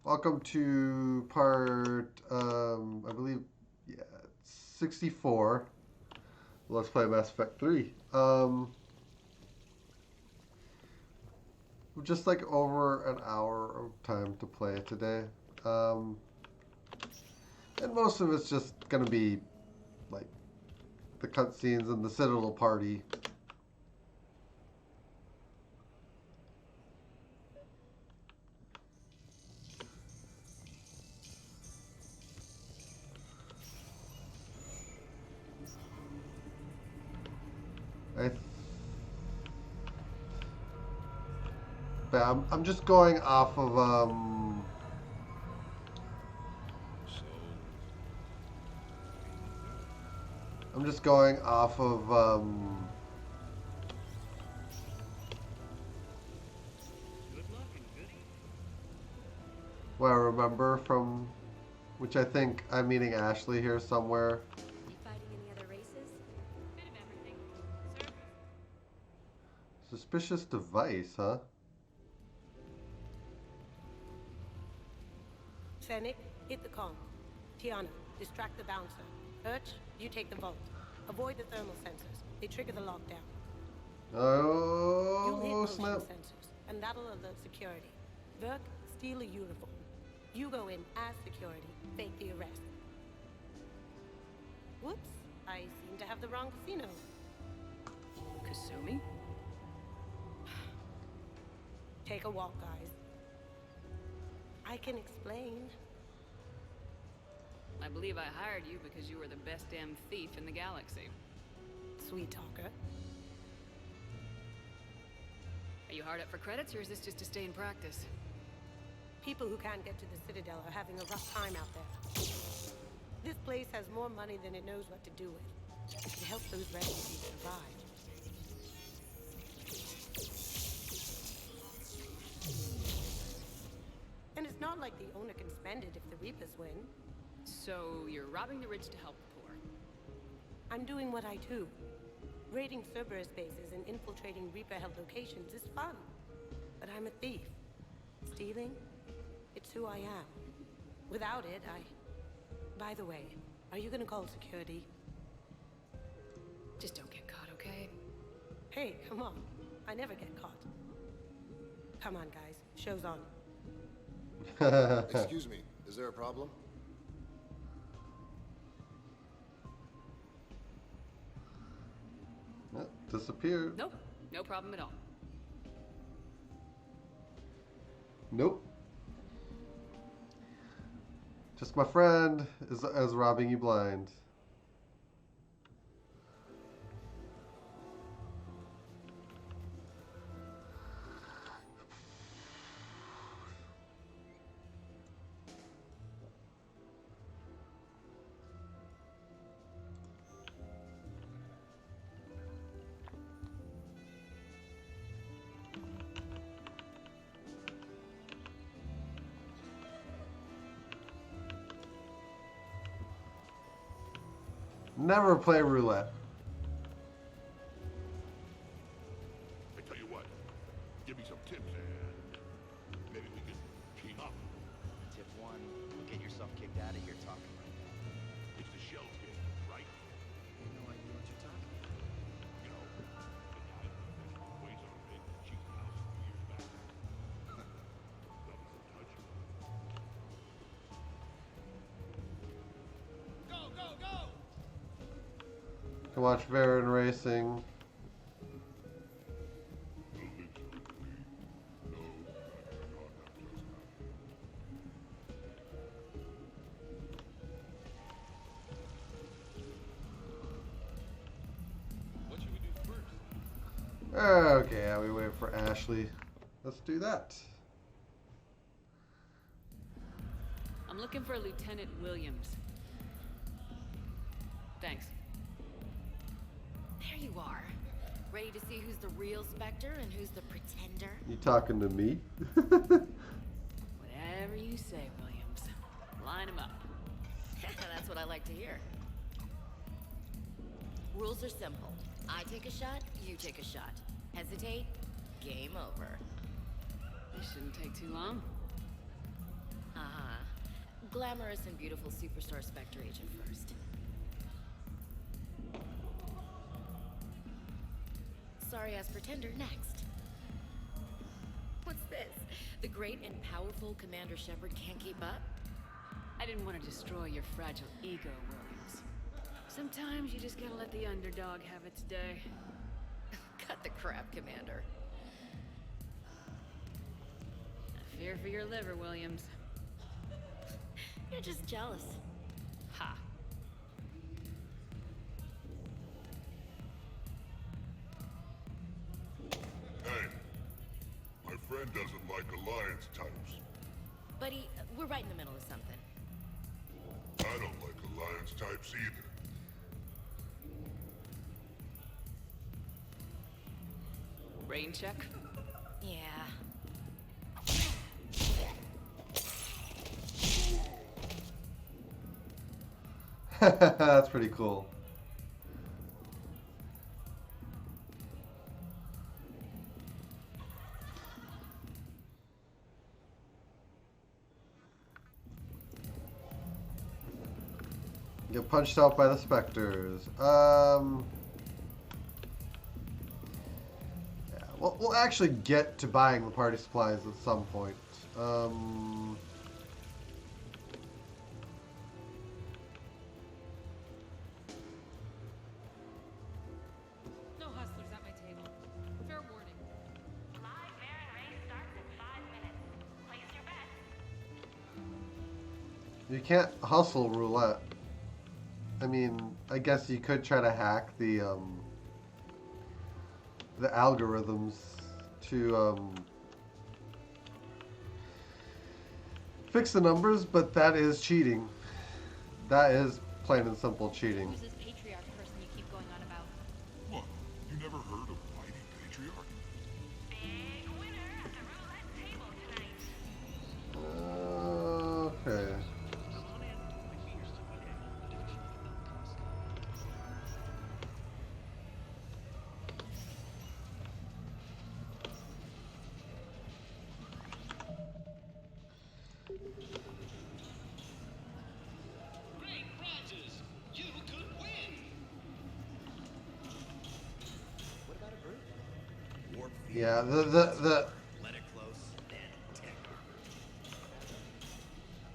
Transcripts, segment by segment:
Welcome to part, I believe, yeah, 64. Let's play Mass Effect 3. Just like over an hour of time to play it today. Um, and most of it's just gonna be like the cutscenes and the Citadel party. I But I'm just going off of I'm just going off of what I remember from, which I think I'm meeting Ashley here somewhere. You fighting any other races? Bit of everything. Service. Suspicious device, huh? Thane, hit the comms. Tiana, distract the bouncer. Urch, you take the vault. Avoid the thermal sensors. They trigger the lockdown. You'll hit Oh, motion snap. sensors, and that'll alert security. Verk, steal a uniform. You go in as security, fake the arrest. Whoops, I seem to have the wrong casino. Kasumi? Take a walk, guys. I can explain. I believe I hired you because you were the best damn thief in the galaxy. Sweet talker. Are you hard up for credits, or is this just to stay in practice? People who can't get to the Citadel are having a rough time out there. This place has more money than it knows what to do with. It can help those refugees survive. And it's not like the owner can spend it if the Reapers win. So you're robbing the rich to help the poor. I'm doing what I do. Raiding Cerberus bases and infiltrating Reaper-held locations is fun. But I'm a thief. Stealing? It's who I am. Without it, By the way, are you gonna call security? Just don't get caught, okay? Hey, come on. I never get caught. Come on, guys. Show's on. Excuse me, is there a problem? Disappeared. Nope, no problem at all. Nope. Just my friend is robbing you blind. Never play roulette. I tell you what, give me some tips and maybe we can team up. Tip one, you'll get yourself kicked out of here talking like that. It's the shell game, right? No idea what you're talking about. You know, the guy that weighs on a big cheap house a few years back. That was a touch. Go, go, go! To watch Varen racing. What should we do first? Okay, yeah, we wait for Ashley. Let's do that. I'm looking for Lieutenant Williams. Thanks. There you are. Ready to see who's the real Spectre and who's the pretender? You talking to me? Whatever you say, Williams. Line him up. That's what I like to hear. Rules are simple. I take a shot, you take a shot. Hesitate, game over. This shouldn't take too long. I glamorous and beautiful superstar Spectre agent first. Sorry-ass pretender next. What's this? The great and powerful Commander Shepard can't keep up? I didn't want to destroy your fragile ego, Williams. Sometimes you just gotta let the underdog have its day. Cut the crap, Commander. I fear for your liver, Williams. You're just jealous. Ha. Hey, my friend doesn't like alliance types. Buddy, we're right in the middle of something. I don't like alliance types either. Rain check? Yeah. That's pretty cool. Get punched out by the specters. Yeah, we'll actually get to buying the party supplies at some point. No hustlers at my table. Fair warning. Live Baron race starts in 5 minutes. Place your bets. You can't hustle roulette. I mean, I guess you could try to hack the algorithms to fix the numbers, but that is cheating. That is plain and simple cheating. Who's this patriarch person you keep going on about? What? You never heard of Mighty Patriarch? Big winner at the roulette table tonight. Okay. Great prizes! You could win! What about a group? Warp Yeah, the let it close, then tech armor.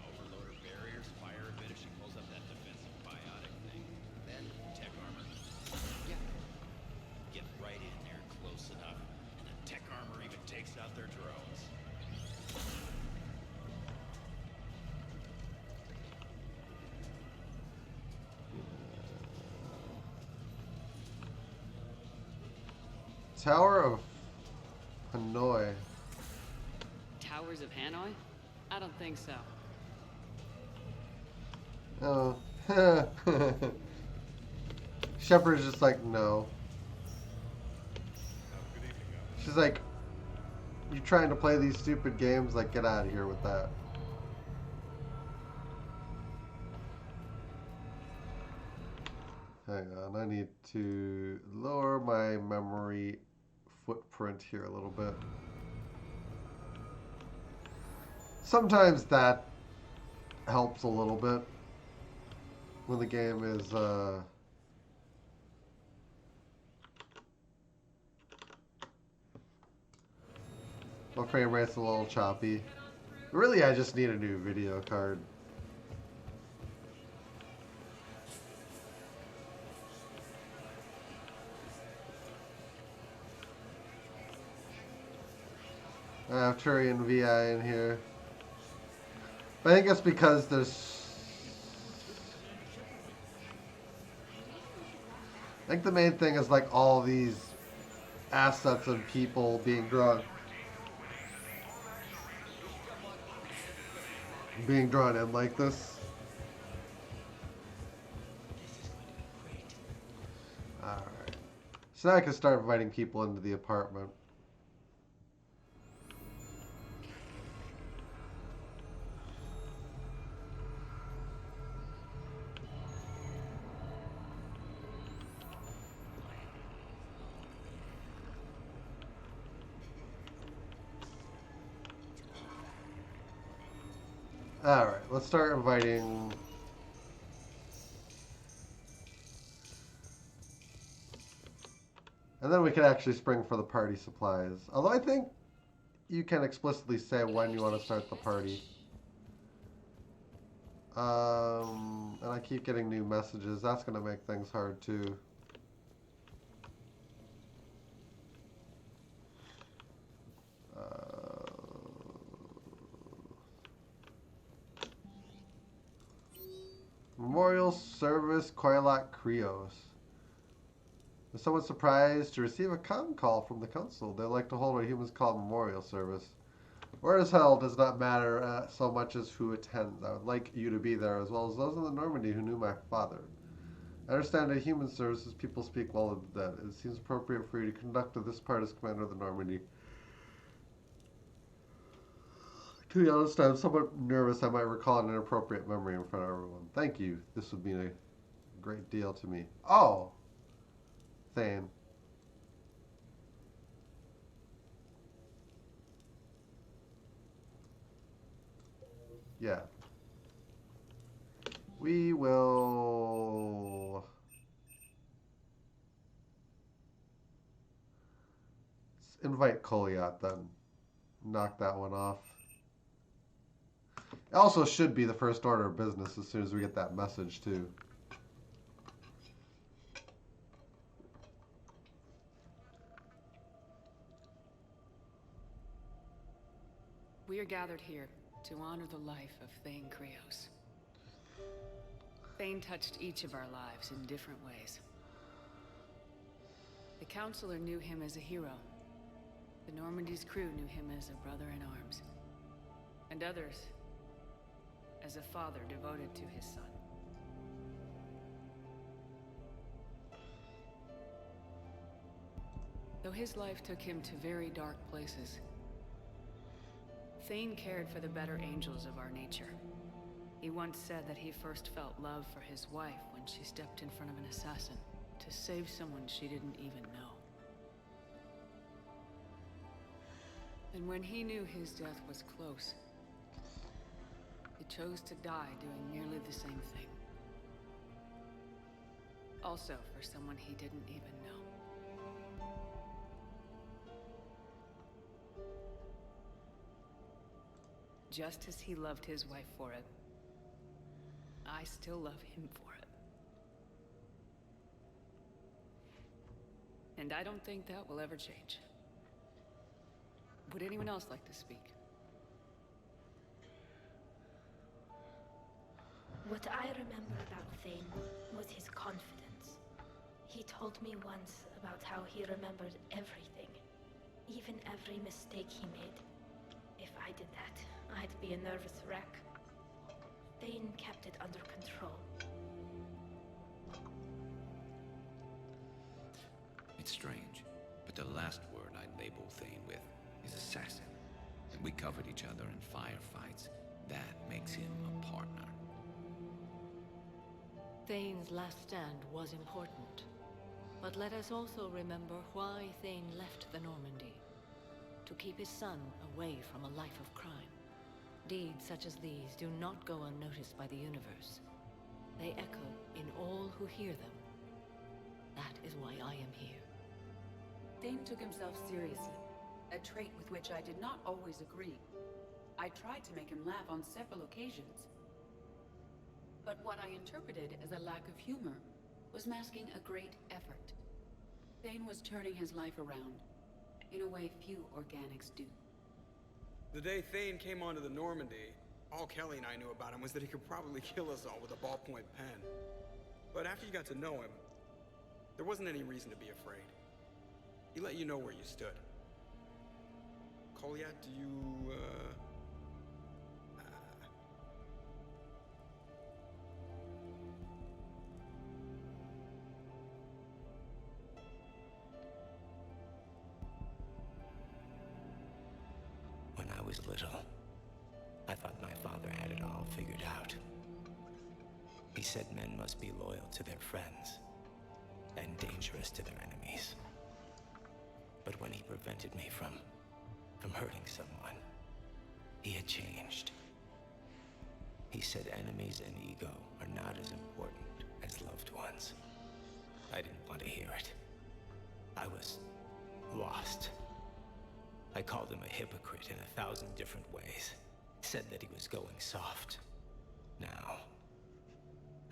Overloader barriers fire a bit if she pulls up that defensive biotic thing. Then tech armor. Yeah. Get right in there close enough, and the tech armor even takes out their drones. Tower of Hanoi. Towers of Hanoi? I don't think so. Oh. Shepard's just like, no. She's like, you trying to play these stupid games? Like, get out of here with that. Hang on, I need to lower my memory footprint here a little bit. Sometimes that helps a little bit when the game is my frame rate's a little choppy. Really, I just need a new video card. I have Turian VI in here. But I think it's because there's... I think the main thing is like all these assets and people being drawn in like this. Alright. So now I can start inviting people into the apartment. Alright, let's start inviting. And then we can actually spring for the party supplies. Although I think you can explicitly say when you want to start the party. And I keep getting new messages. That's going to make things hard too. Memorial Service Koilat Krios. Is someone surprised to receive a con call from the council? They like to hold what humans call memorial service. Where as hell does not matter so much as who attends. I would like you to be there, as well as those in the Normandy who knew my father. I understand that human services people speak well of the dead. It seems appropriate for you to conduct this part as commander of the Normandy. To be honest, I'm somewhat nervous I might recall an inappropriate memory in front of everyone. Thank you. This would mean a great deal to me. Oh! Thane. Yeah. We will... invite Koliat then. Knock that one off. It also should be the first order of business as soon as we get that message too. We are gathered here to honor the life of Thane Krios. Thane touched each of our lives in different ways. The Counselor knew him as a hero. The Normandy's crew knew him as a brother in arms. And others as a father devoted to his son. Though his life took him to very dark places, Thane cared for the better angels of our nature. He once said that he first felt love for his wife when she stepped in front of an assassin to save someone she didn't even know. And when he knew his death was close, he chose to die doing nearly the same thing. Also for someone he didn't even know. Just as he loved his wife for it, I still love him for it. And I don't think that will ever change. Would anyone else like to speak? What I remember about Thane was his confidence. He told me once about how he remembered everything, even every mistake he made. If I did that, I'd be a nervous wreck. Thane kept it under control. It's strange, but the last word I'd label Thane with is assassin. And we covered each other in firefights. That makes him a partner. Thane's last stand was important. But let us also remember why Thane left the Normandy. To keep his son away from a life of crime. Deeds such as these do not go unnoticed by the universe. They echo in all who hear them. That is why I am here. Thane took himself seriously, a trait with which I did not always agree. I tried to make him laugh on several occasions. But what I interpreted as a lack of humor was masking a great effort. Thane was turning his life around, in a way few organics do. The day Thane came onto the Normandy, all Kelly and I knew about him was that he could probably kill us all with a ballpoint pen. But after you got to know him, there wasn't any reason to be afraid. He let you know where you stood. Koliat, do you, When I was little, I thought my father had it all figured out. He said men must be loyal to their friends and dangerous to their enemies. But when he prevented me from hurting someone, he had changed. said enemies and ego are not as important as loved ones. I didn't want to hear it. I was lost. I called him a hypocrite in 1,000 different ways. Said that he was going soft. Now,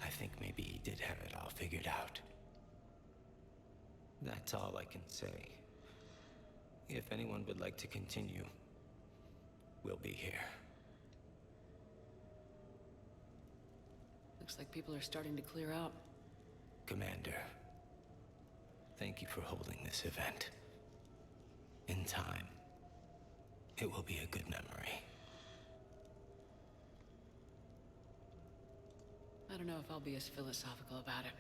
I think maybe he did have it all figured out. That's all I can say. If anyone would like to continue, we'll be here. Looks like people are starting to clear out. Commander, thank you for holding this event. In time, it will be a good memory. I don't know if I'll be as philosophical about it.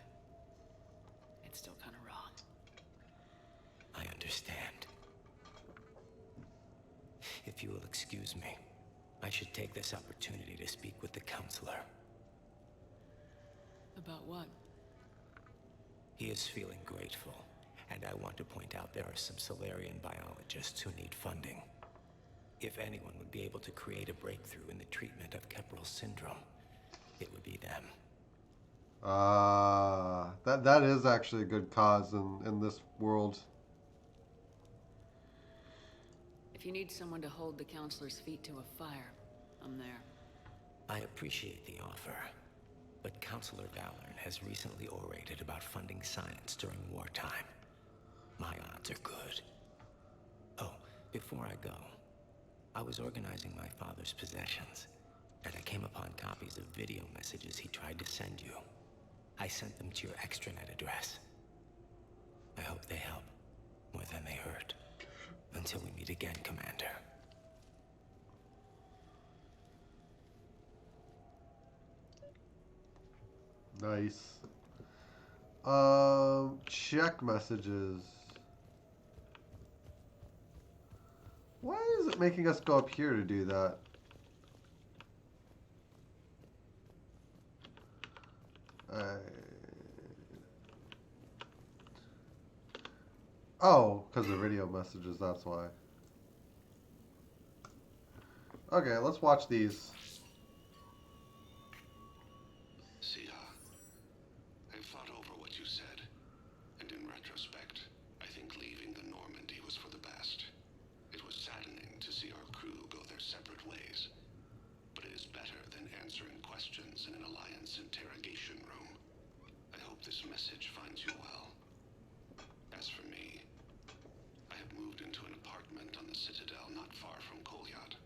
It's still kind of raw. I understand. If you will excuse me, I should take this opportunity to speak with the counselor. About what? He is feeling grateful, and I want to point out there are some Solarian biologists who need funding. If anyone would be able to create a breakthrough in the treatment of Kepral syndrome, it would be them. That is actually a good cause in this world. If you need someone to hold the counselor's feet to a fire, I'm there. I appreciate the offer, but Counselor Valorn has recently orated about funding science during wartime. My odds are good. Oh, before I go, I was organizing my father's possessions, and I came upon copies of video messages he tried to send you. I sent them to your extranet address. I hope they help, more than they hurt. Until we meet again, Commander. Nice. Check messages. Why is it making us go up here to do that? Oh, because of video messages, that's why. Okay, let's watch these. Sia, I've thought over what you said, and in retrospect, I think leaving the Normandy was for the best. It was saddening to see our crew go their separate ways, but it is better than answering questions in an Alliance interrogation room. I hope this message finds you well. As for me, I have moved into an apartment on the Citadel not far from Kolyat.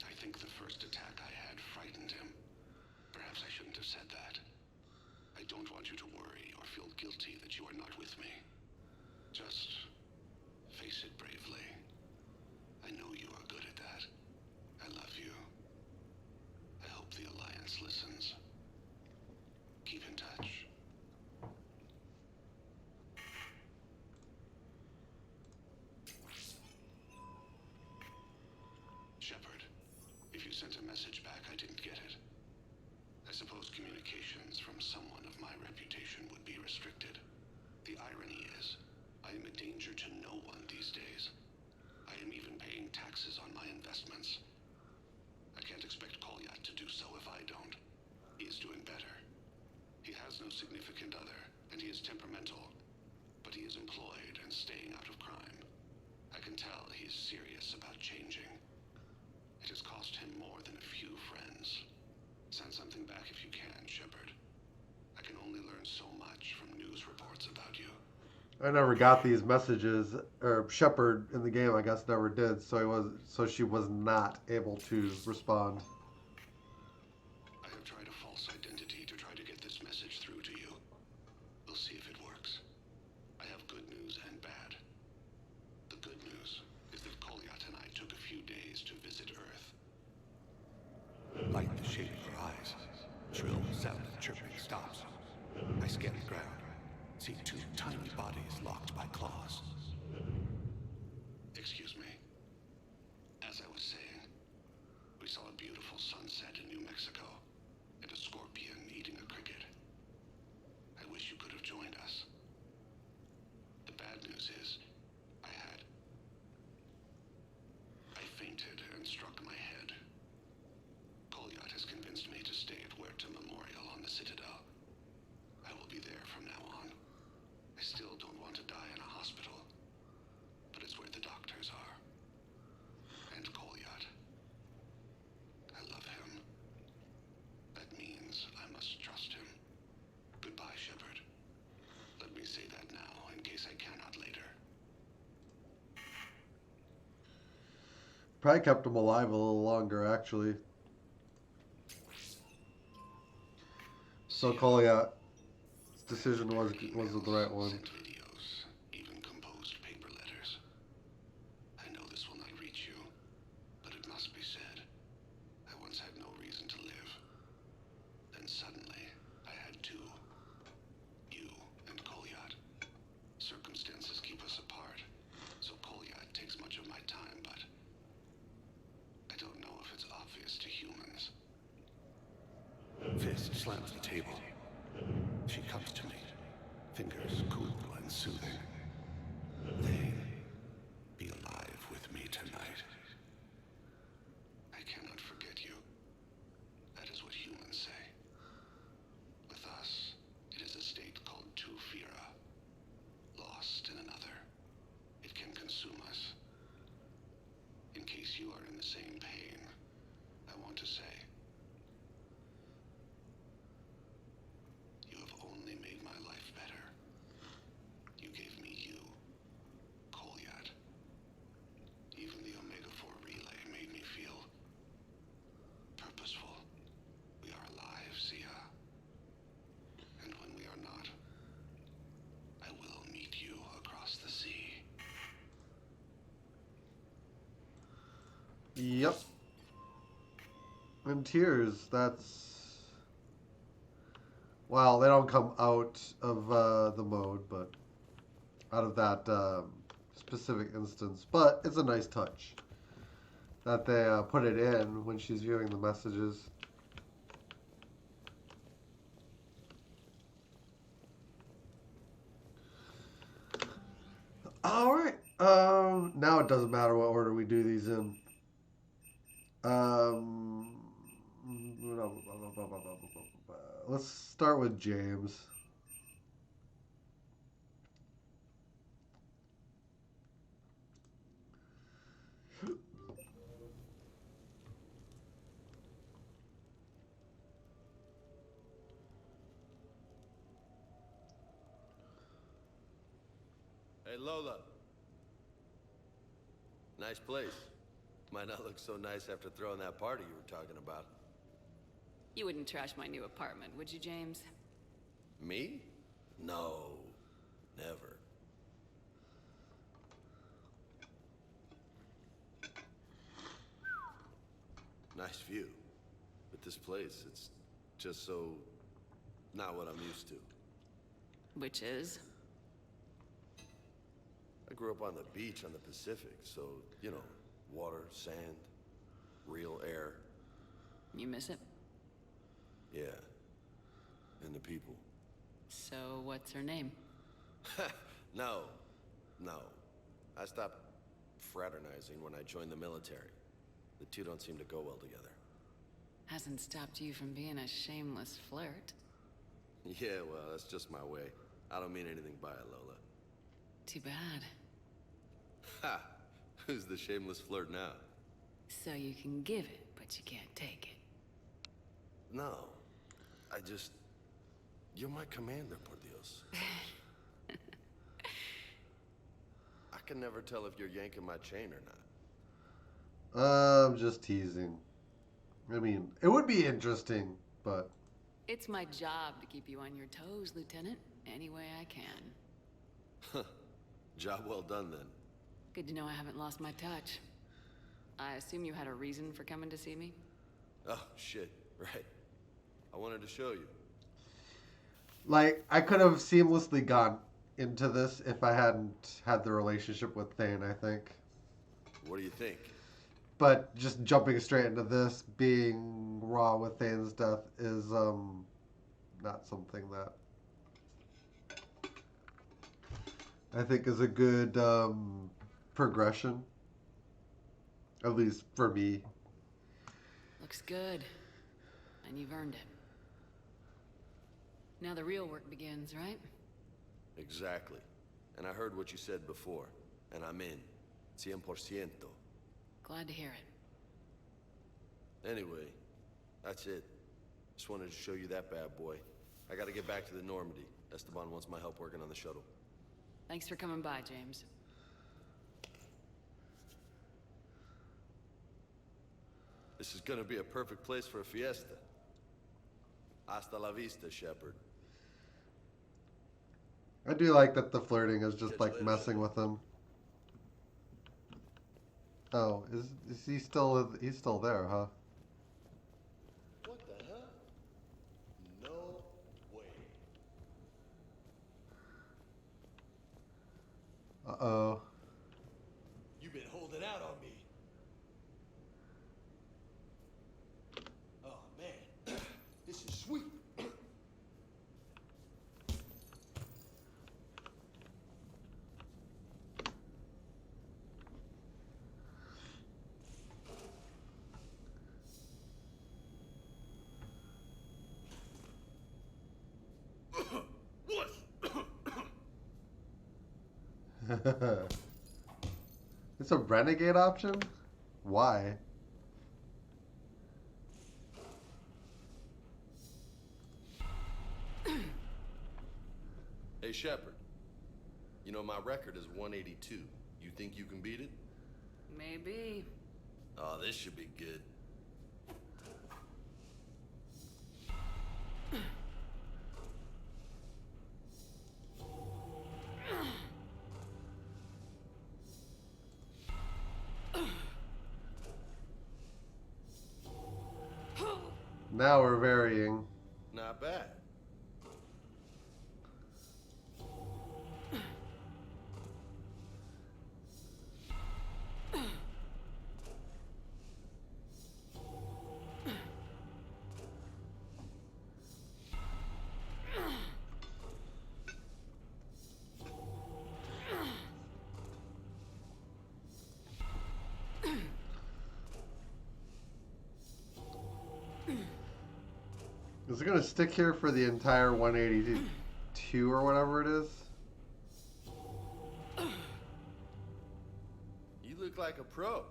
I think the first attack I had frightened him. Perhaps I shouldn't have said that. I don't want you to worry or feel guilty that you are not with me. Just face it bravely. I know you are good at that. I love you. I hope the Alliance listens. Keep in touch. Shepard, if you sent a message back, I didn't get it. I suppose communications from someone of my reputation would be restricted. The irony is, I am a danger to no one these days. I am even paying taxes on my investments. I can't expect Kolyat to do so if I don't. He is doing better. He has no significant other, and he is temperamental, but he is employed and staying out of crime. I can tell he is serious about changing. It has cost him more than a few friends. Send something back if you can, Shepard. I can only learn so much from news reports about you. I never got these messages, or Shepard in the game, I guess, never did. So she was not able to respond. I have tried a false identity to try to get this message through to you. We'll see if it works. I have good news and bad. The good news is that Kolyat and I took a few days to visit Earth. Light the shade of her eyes. Shrill sound of chirping stops. I scan the ground. See two tiny bodies locked by claws. Excuse me. As I was saying, we saw a beautiful sunset in New Mexico, and a scorpion eating a cricket. I wish you could have joined us. The bad news is, I had... Martyr Memorial on the Citadel. I will be there from now on. I still don't want to die in a hospital, but it's where the doctors are. And Kolyat. I love him. That means I must trust him. Goodbye, Shepard. Let me say that now, in case I cannot later. Probably kept him alive a little longer, actually. So Kolyat's decision was the right one. Sent videos, even composed paper letters. I know this will not reach you, but it must be said. I once had no reason to live. Then suddenly, I had two. You and Kolyat. Circumstances keep us apart, so Kolyat takes much of my time, but I don't know if it's obvious to humans. Fist slams the table. She comes to me, fingers cool and soothing. Thane, be alive with me tonight. I cannot forget you. That is what humans say. With us, it is a state called Tufira. Lost in another. It can consume us. In case you are in the same pain, I want to say, you have only made my life better. You gave me you, Kolyat. Even the Omega-4 relay made me feel purposeful. We are alive, Zia. And when we are not, I will meet you across the sea. Yep. And tears, that's... Well, they don't come out of the mode, but out of that specific instance. But it's a nice touch that they put it in when she's viewing the messages. Alright. Now it doesn't matter what order we do these in. Let's start with James. Hey, Lola. Nice place. Might not look so nice after throwing that party you were talking about. You wouldn't trash my new apartment, would you, James? Me? No. Never. Nice view. But this place, it's just so... not what I'm used to. Which is? I grew up on the beach on the Pacific, so, you know, water, sand, real air. You miss it? Yeah. And the people. So, what's her name? No. No. I stopped fraternizing when I joined the military. The two don't seem to go well together. Hasn't stopped you from being a shameless flirt. Yeah, well, that's just my way. I don't mean anything by it, Lola. Too bad. Ha! Who's the shameless flirt now? So you can give it, but you can't take it. No. I just... You're my commander, por Dios. I can never tell if you're yanking my chain or not. I'm just teasing. I mean, it would be interesting, but... It's my job to keep you on your toes, Lieutenant. Any way I can. Job well done, then. Good to know I haven't lost my touch. I assume you had a reason for coming to see me? Oh, shit. Right. I wanted to show you. Like, I could have seamlessly gone into this if I hadn't had the relationship with Thane, I think. What do you think? But just jumping straight into this, being raw with Thane's death is not something that I think is a good progression. At least for me. Looks good. And you've earned it. Now the real work begins, right? Exactly. And I heard what you said before, and I'm in. 100%. Glad to hear it. Anyway, that's it. Just wanted to show you that bad boy. I gotta get back to the Normandy. Esteban wants my help working on the shuttle. Thanks for coming by, James. This is gonna be a perfect place for a fiesta. Hasta la vista, Shepard. I do like that the flirting is just like messing with him. Oh, is he still? He's still there, huh? What the hell? No way. Uh-oh. You've been holding out on me. Oh man, this is sweet. It's a renegade option? Why? Hey Shepard, you know my record is 182. You think you can beat it? Maybe. Oh, this should be good. Now we're varying. Not bad. Is it gonna stick here for the entire 182 or whatever it is? You look like a pro.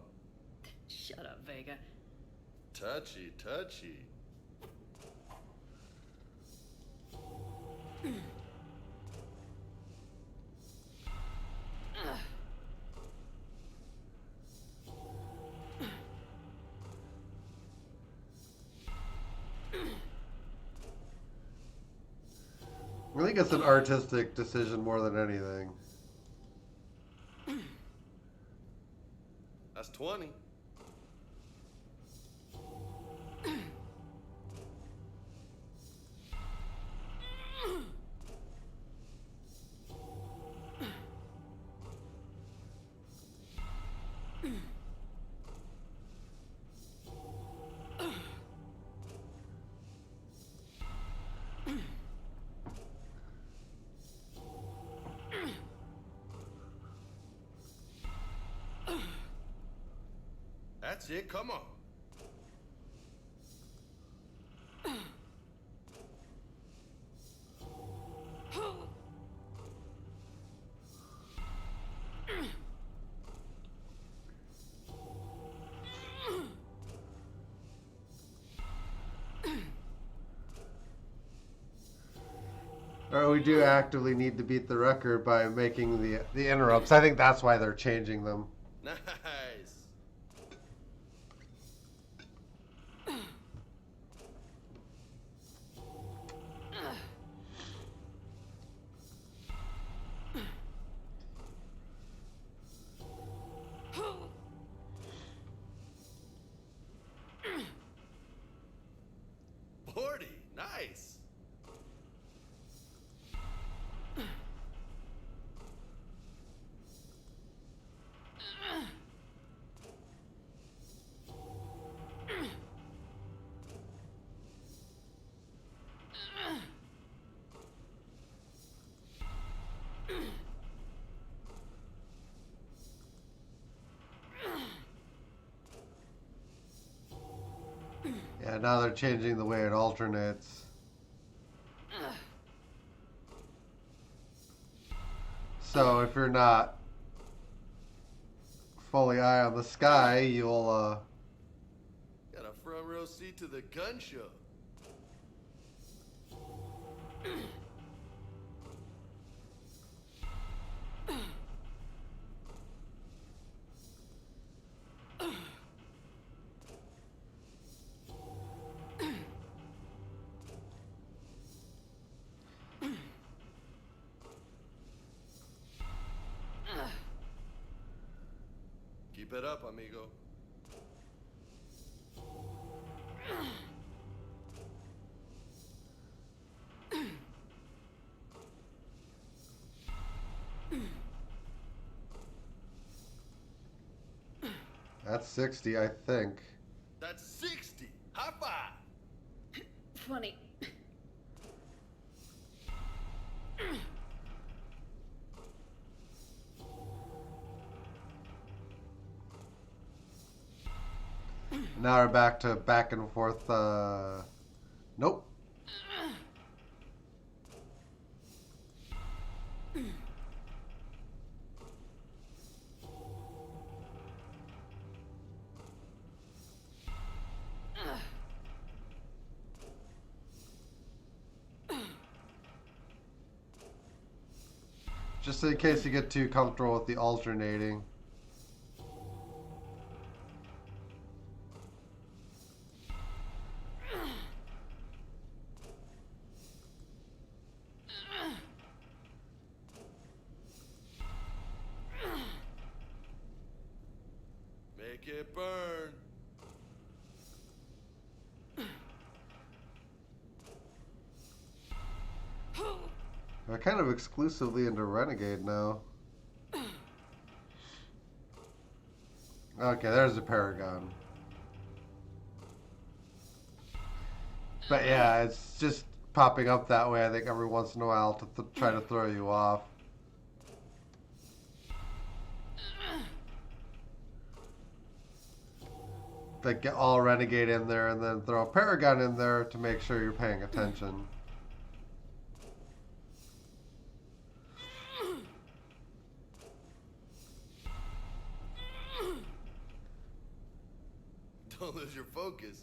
Shut up, Vega. Touchy, touchy. I think it's an artistic decision more than anything. That's 20. That's it, come on. Or we do actively need to beat the record by making the interrupts. I think that's why they're changing them. Nice. Forty, nice. Yeah, now they're changing the way it alternates. So if you're not fully eye on the sky, you'll Got a front row seat to the gun show. Keep it up, amigo. That's 60, I think. That's 60. High five. Funny. Now we're back to back and forth. Nope. Just in case you get too comfortable with the alternating. Make it burn. They're kind of exclusively into Renegade now. Okay, there's a Paragon. But yeah, it's just popping up that way, I think, every once in a while to try to throw you off. Like, get all Renegade in there and then throw a Paragon in there to make sure you're paying attention. Don't lose your focus.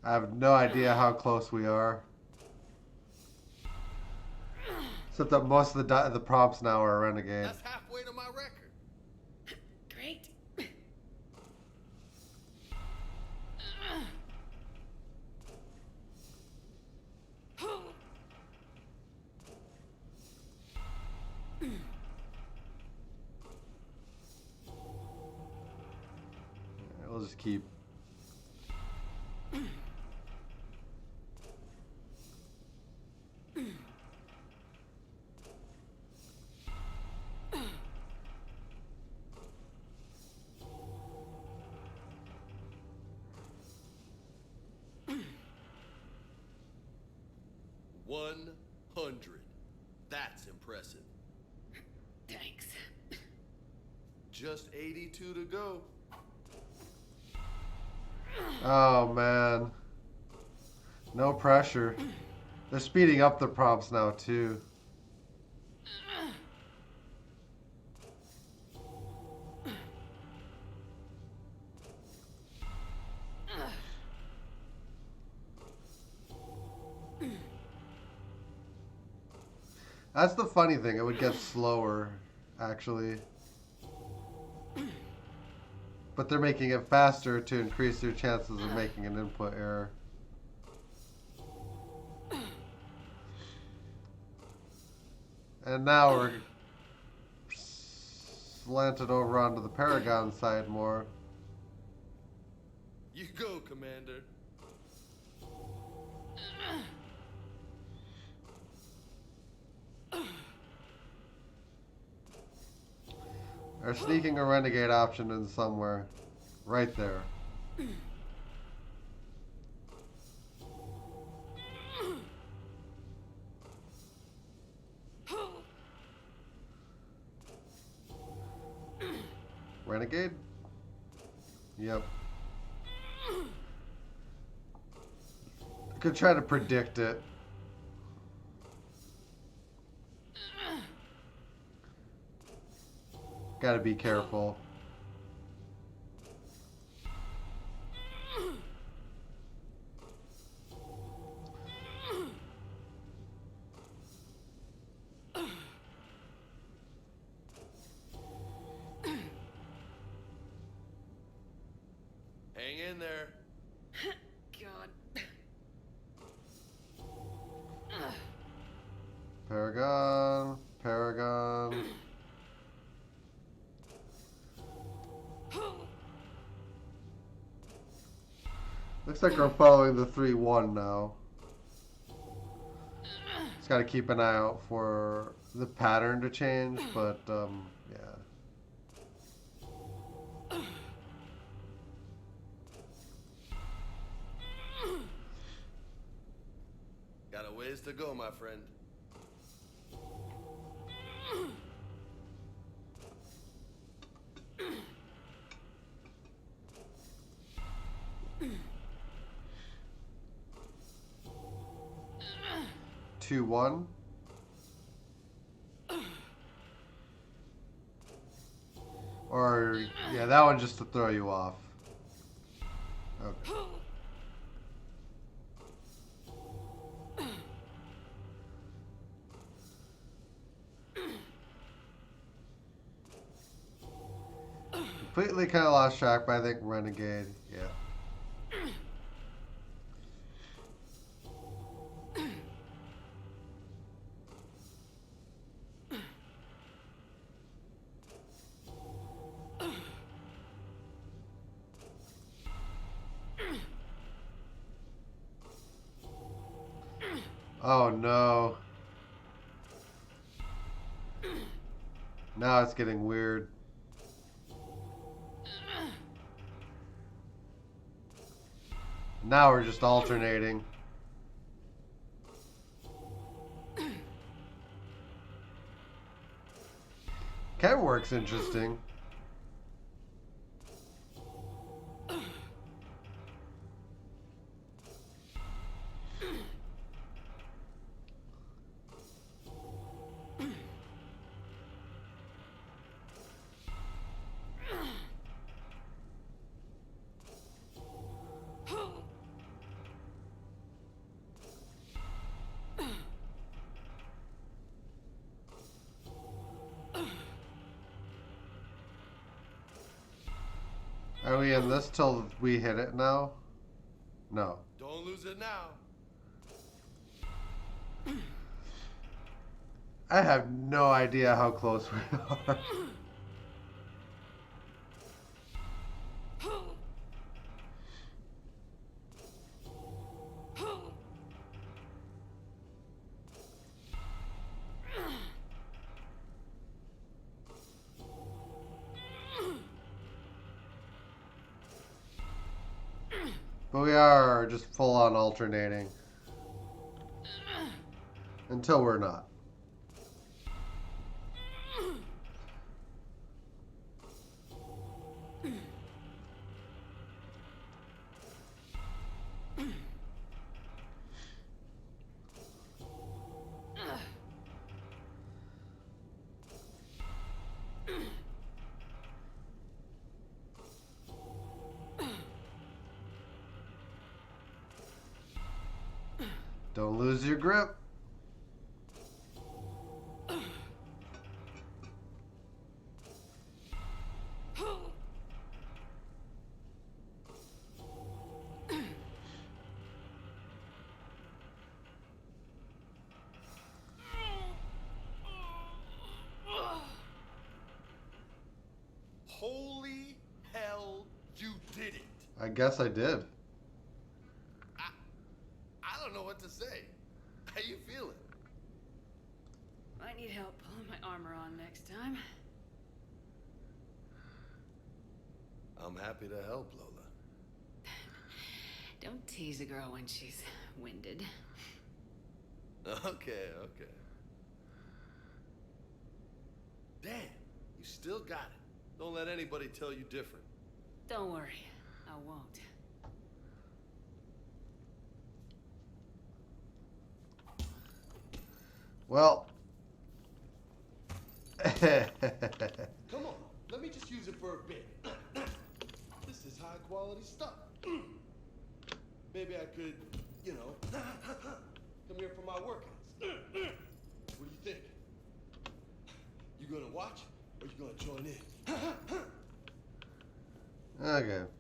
I have no idea how close we are. Except that most of the prompts now are Renegade. That's halfway to my record. Great. We'll just keep. $100. That's impressive. Thanks. Just 82 to go. Oh man. No pressure. They're speeding up the prompts now too. That's the funny thing, it would get slower, actually. But they're making it faster to increase your chances of making an input error. And now we're slanted over onto the Paragon side more. You go, Commander. They're sneaking a Renegade option in somewhere. Right there. Renegade? Yep. I could try to predict it. Gotta be careful. Hang in there. God. Paragon. Paragon. Looks like we're following the 3-1 now. Just gotta keep an eye out for the pattern to change, but yeah. Got a ways to go, my friend. Two, one. Or yeah, that one just to throw you off. Okay. Completely kind of lost track, but I think Renegade, yeah. Oh no. Now it's getting weird. Now we're just alternating. Chem work's interesting. Are we in this till we hit it now? No. Don't lose it now. I have no idea how close we are. But we are just full on alternating. Until we're not. Don't lose your grip. Holy hell, you did it. I guess I did. I don't know what to say. How you feeling? I need help pulling my armor on next time. I'm happy to help, Lola. Don't tease a girl when she's winded. Okay. Damn, you still got it. Don't let anybody tell you different. Don't worry, I won't. Well. Come on, let me just use it for a bit. This is high quality stuff. Maybe I could, you know, come here for my workouts. What do you think? You gonna watch or you gonna join in? Okay.